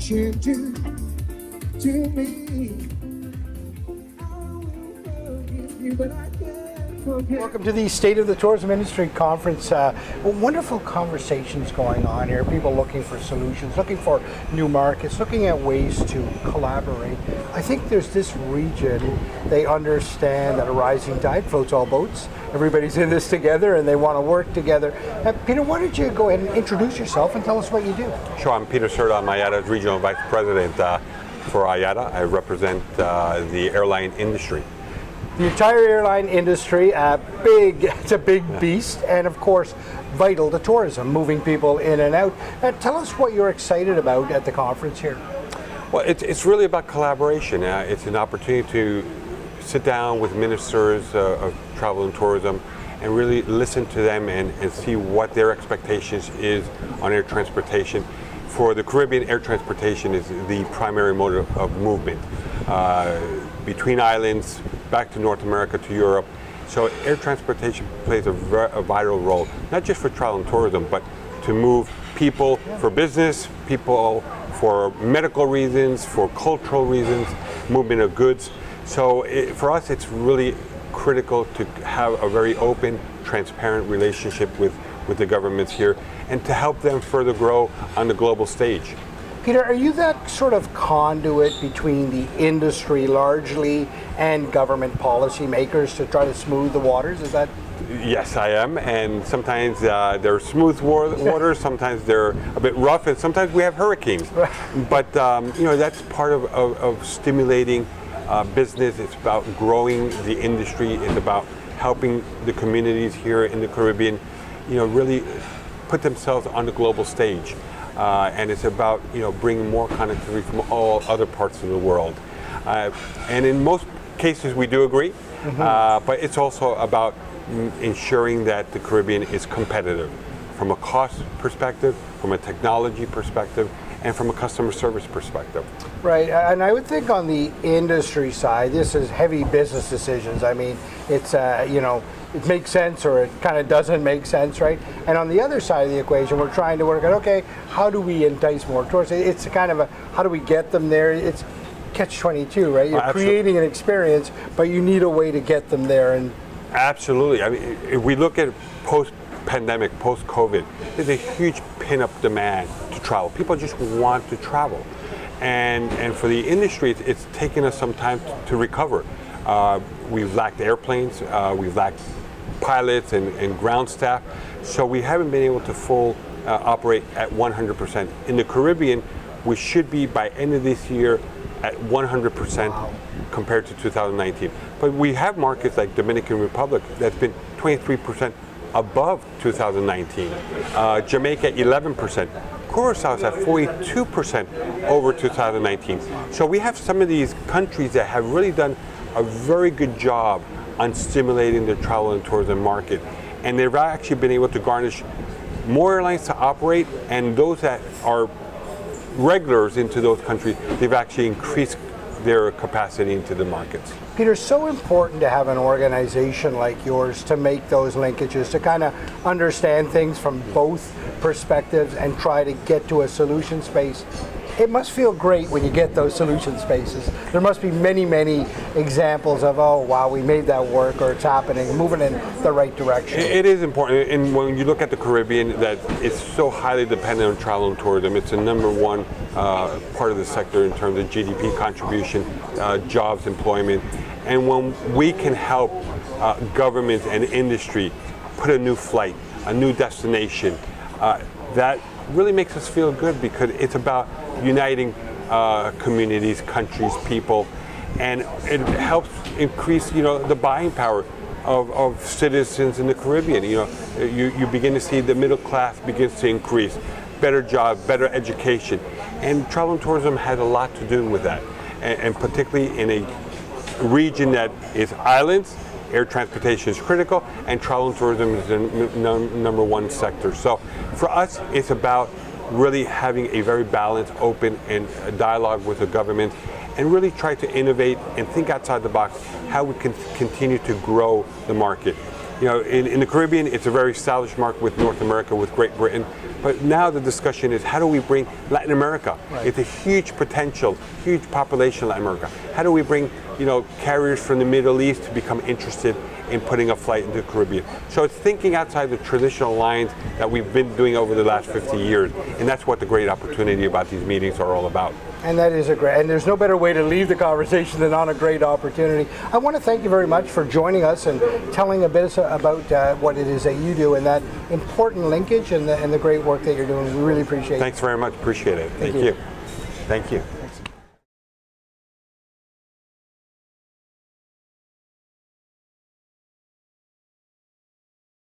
what you do to me. I will forgive you, but I can't forget. Welcome to the State of the Tourism Industry Conference. Wonderful conversations going on here. People looking for solutions, looking for new markets, looking at ways to collaborate. I think there's this region, they understand that a rising tide floats all boats. Everybody's in this together and they want to work together. Peter, why don't you go ahead and introduce yourself and tell us what you do? Sure, I'm Peter Cerdá. I'm IATA's Regional Vice President for IATA. I represent the airline industry. The entire airline industry, it's a big beast, and of course, vital to tourism, moving people in and out. Tell us what you're excited about at the conference here. Well, it's really about collaboration. It's an opportunity to sit down with ministers of travel and tourism and really listen to them and see what their expectations is on air transportation. For the Caribbean, air transportation is the primary mode of movement between islands, back to North America, to Europe. So air transportation plays a vital role, not just for travel and tourism, but to move people for business, people for medical reasons, for cultural reasons, movement of goods. So for us, it's really critical to have a very open, transparent relationship with the governments here and to help them further grow on the global stage. Peter, are you that sort of conduit between the industry largely and government policymakers to try to smooth the waters? Is that? Yes, I am, and sometimes they're smooth waters, sometimes they're a bit rough, and sometimes we have hurricanes. But that's part of stimulating business. It's about growing the industry. It's about helping the communities here in the Caribbean, really put themselves on the global stage. And it's about bringing more connectivity from all other parts of the world. And in most cases, we do agree. But it's also about ensuring that the Caribbean is competitive from a cost perspective, from a technology perspective, and from a customer service perspective. Right, and I would think on the industry side, this is heavy business decisions. I mean, it's, it makes sense or it kind of doesn't make sense, right? And on the other side of the equation, we're trying to work out, okay, how do we entice more tourists? It's kind of how do we get them there? It's catch-22, right? You're creating an experience, but you need a way to get them there. And absolutely. I mean, if we look at post-pandemic, post-COVID, there's a huge pin-up demand to travel. People just want to travel. And for the industry, it's taken us some time to recover. We've lacked airplanes, we've lacked pilots and ground staff, so we haven't been able to operate at 100%. In the Caribbean, we should be by end of this year at 100% compared to 2019. But we have markets like Dominican Republic that's been 23% above 2019. Jamaica 11%. Curaçao's at 42% over 2019. So we have some of these countries that have really done a very good job on stimulating the travel and tourism market. And they've actually been able to garnish more airlines to operate, and those that are regulars into those countries, they've actually increased their capacity into the markets. Peter, so important to have an organization like yours to make those linkages, to kind of understand things from both perspectives and try to get to a solution space. It must feel great when you get those solution spaces. There must be many, many examples of, oh, wow, we made that work, or it's happening, moving in the right direction. It is important, and when you look at the Caribbean, that it's so highly dependent on travel and tourism. It's the number one part of the sector in terms of GDP contribution, jobs, employment. And when we can help government and industry put a new flight, a new destination, that really makes us feel good, because it's about uniting communities, countries, people, and it helps increase, the buying power of citizens in the Caribbean. You begin to see the middle class begins to increase, better jobs, better education, and travel and tourism has a lot to do with that, and particularly in a region that is islands. Air transportation is critical, and travel and tourism is the number one sector. So for us, it's about really having a very balanced, open, and dialogue with the government, and really try to innovate and think outside the box how we can continue to grow the market. in the Caribbean, it's a very established market with North America, with Great Britain. But now the discussion is, how do we bring Latin America? Right. It's a huge potential, huge population in Latin America. How do we bring, carriers from the Middle East to become interested in putting a flight into the Caribbean? So it's thinking outside the traditional lines that we've been doing over the last 50 years. And that's what the great opportunity about these meetings are all about. And that is and there's no better way to leave the conversation than on a great opportunity. I want to thank you very much for joining us and telling a bit about what it is that you do and that important linkage and the great work that you're doing. We really appreciate it. Thanks very much. Appreciate it. Thank you. Thank you.